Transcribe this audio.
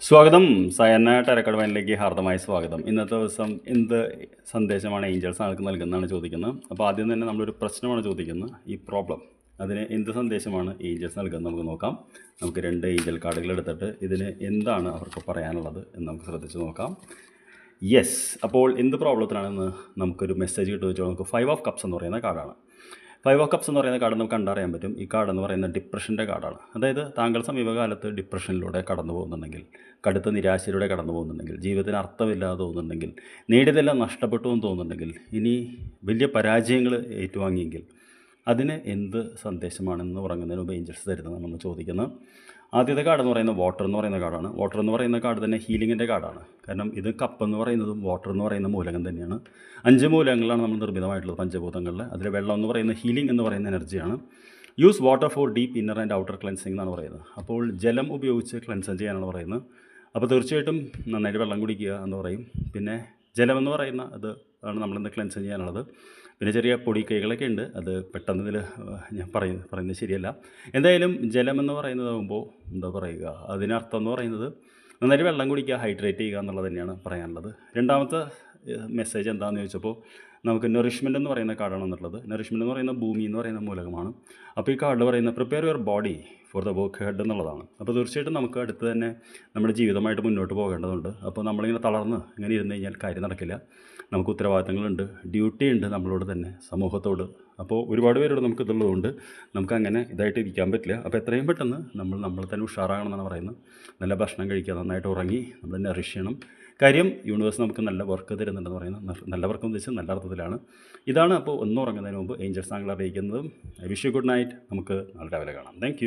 സ്വാഗതം. സയന്ന ടെറക്കടവനിലേക്ക് ഹാർദമായ സ്വാഗതം. ഇന്നത്തെ ദിവസം എന്ത് സന്ദേശമാണ് ഏഞ്ചൽസ് ആൾക്ക് നൽകുന്നതാണ് ചോദിക്കുന്നത്. അപ്പോൾ ആദ്യം തന്നെ നമ്മളൊരു പ്രശ്നമാണ് ചോദിക്കുന്നത്, ഈ പ്രോബ്ലം. അതിന് എന്ത് സന്ദേശമാണ് ഏഞ്ചൽസ് നൽകുന്നത് നമുക്ക് നോക്കാം. നമുക്ക് 2 ഏഞ്ചൽ കാർഡുകൾ എടുത്തിട്ട് ഇതിന് എന്താണ് അവർക്ക് പറയാനുള്ളത് എന്ന് നമുക്ക് ശ്രദ്ധിച്ച് നോക്കാം. യെസ്, അപ്പോൾ എന്ത് പ്രോബ്ലത്തിനാണെന്ന് നമുക്കൊരു മെസ്സേജ് കിട്ടുമെന്ന് വെച്ചാൽ നമുക്ക് 5 ഓഫ് കപ്സ് എന്ന് പറയുന്ന കാർഡാണ്. 5 ഓഫ് കപ്സ് എന്ന് പറയുന്ന കാർഡ് നമുക്ക് കണ്ടറിയാൻ പറ്റും. ഈ കാർഡ് എന്ന് പറയുന്നത് ഡിപ്രഷൻ്റെ കാർഡാണ്. അതായത് താങ്കൾ സമീപകാലത്ത് ഡിപ്രഷനിലൂടെ കടന്നു പോകുന്നുണ്ടെങ്കിൽ, കടുത്ത നിരാശയിലൂടെ കടന്നു പോകുന്നുണ്ടെങ്കിൽ, ജീവിതത്തിന് അർത്ഥമില്ലാതെ തോന്നുന്നുണ്ടെങ്കിൽ, നേടിയതെല്ലാം നഷ്ടപ്പെട്ടു എന്ന് തോന്നുന്നുണ്ടെങ്കിൽ, ഇനി വലിയ പരാജയങ്ങൾ ഏറ്റുവാങ്ങിയെങ്കിൽ അതിന് എന്ത് സന്ദേശമാണെന്ന് ഉറങ്ങുന്നതിന് മുമ്പ് ഏഞ്ചൽസ് തരുന്നത് നമ്മൾ ചോദിക്കുന്നത്. ആദ്യത്തെ കാർഡ് എന്ന് പറയുന്നത് വാട്ടർ എന്ന് പറയുന്ന കാർഡാണ്. വാട്ടർ എന്ന് പറയുന്ന കാർഡ് തന്നെ ഹീലിങ്ങിൻ്റെ കാർഡാണ്. കാരണം ഇത് കപ്പ് എന്ന് പറയുന്നതും വാട്ടർ എന്ന് പറയുന്ന മൂലകം തന്നെയാണ്. 5 മൂലകങ്ങളാണ് നമ്മൾ നിർമ്മിതമായിട്ടുള്ളത് പഞ്ചഭൂതങ്ങളിൽ. അതിൽ വെള്ളം എന്ന് പറയുന്ന ഹീലിംഗ് എന്ന് പറയുന്ന എനർജിയാണ്. Use water for deep inner and outer cleansing എന്നാണ് പറയുന്നത്. അപ്പോൾ ജലം ഉപയോഗിച്ച് ക്ലെൻസ് ചെയ്യാനാണ് പറയുന്നത്. അപ്പോൾ തീർച്ചയായിട്ടും നന്നായിട്ട് വെള്ളം കുടിക്കുക എന്ന് പറയും. പിന്നെ ജലമെന്ന് പറയുന്ന അത് ആണ് നമ്മളിന്ന് ക്ലെൻസ് ചെയ്യാനുള്ളത്. പിന്നെ ചെറിയ പൊടി കൈകളൊക്കെ ഉണ്ട്, അത് പെട്ടെന്ന് ഇതിൽ ഞാൻ പറയുന്നത് ശരിയല്ല. എന്തായാലും ജലമെന്ന് പറയുന്നതാകുമ്പോൾ എന്താ പറയുക, അതിനർത്ഥം എന്ന് പറയുന്നത് നന്നായിട്ട് വെള്ളം കുടിക്കുക, ഹൈഡ്രേറ്റ് ചെയ്യുക എന്നുള്ളത് തന്നെയാണ് പറയാനുള്ളത്. രണ്ടാമത്തെ മെസ്സേജ് എന്താണെന്ന് ചോദിച്ചപ്പോൾ നമുക്ക് നറിഷ്മെൻ്റ് എന്ന് പറയുന്ന കാർഡാണ് എന്നുള്ളത്. നറിഷ്മെൻ്റ് എന്ന് പറയുന്ന ഭൂമി എന്ന് പറയുന്ന മൂലകമാണ്. അപ്പോൾ ഈ കാർഡ് പറയുന്നത് prepare your body for the work head എന്നുള്ളതാണ്. അപ്പോൾ തീർച്ചയായിട്ടും നമുക്ക് അടുത്ത് തന്നെ നമ്മുടെ ജീവിതമായിട്ട് മുന്നോട്ട് പോകേണ്ടതുണ്ട്. അപ്പോൾ നമ്മളിങ്ങനെ തളർന്ന് ഇങ്ങനെ ഇരുന്ന് കഴിഞ്ഞാൽ കാര്യം നടക്കില്ല. നമുക്ക് ഉത്തരവാദിത്തങ്ങളുണ്ട്, ഡ്യൂട്ടി ഉണ്ട് നമ്മളോട് തന്നെ, സമൂഹത്തോട്. അപ്പോൾ ഒരുപാട് പേരോട് നമുക്ക് ഇതുള്ളതുകൊണ്ട് നമുക്ക് അങ്ങനെ ഇതായിട്ട് ഇരിക്കാൻ പറ്റില്ല. അപ്പോൾ എത്രയും പെട്ടെന്ന് നമ്മൾ തന്നെ ഉഷാറാകണമെന്നാണ് പറയുന്നത്. നല്ല ഭക്ഷണം കഴിക്കുക, നന്നായിട്ട് ഉറങ്ങി നമ്മൾ നറിഷ് ചെയ്യണം. കാര്യം യൂണിവേഴ്സ് നമുക്ക് നല്ല വർക്ക് തരുന്നുണ്ടെന്ന് പറയുന്നത്, നല്ല വർക്ക് എന്ന് വെച്ചാൽ നല്ല അർത്ഥത്തിലാണ്. ഇതാണ് അപ്പോൾ ഒന്ന് ഉറങ്ങുന്നതിന് മുമ്പ് ഏഞ്ചൽസ് താങ്കൾ അറിയിക്കുന്നതും. I wish you good night. നമുക്ക് നാളെ രാവിലെ കാണാം. താങ്ക്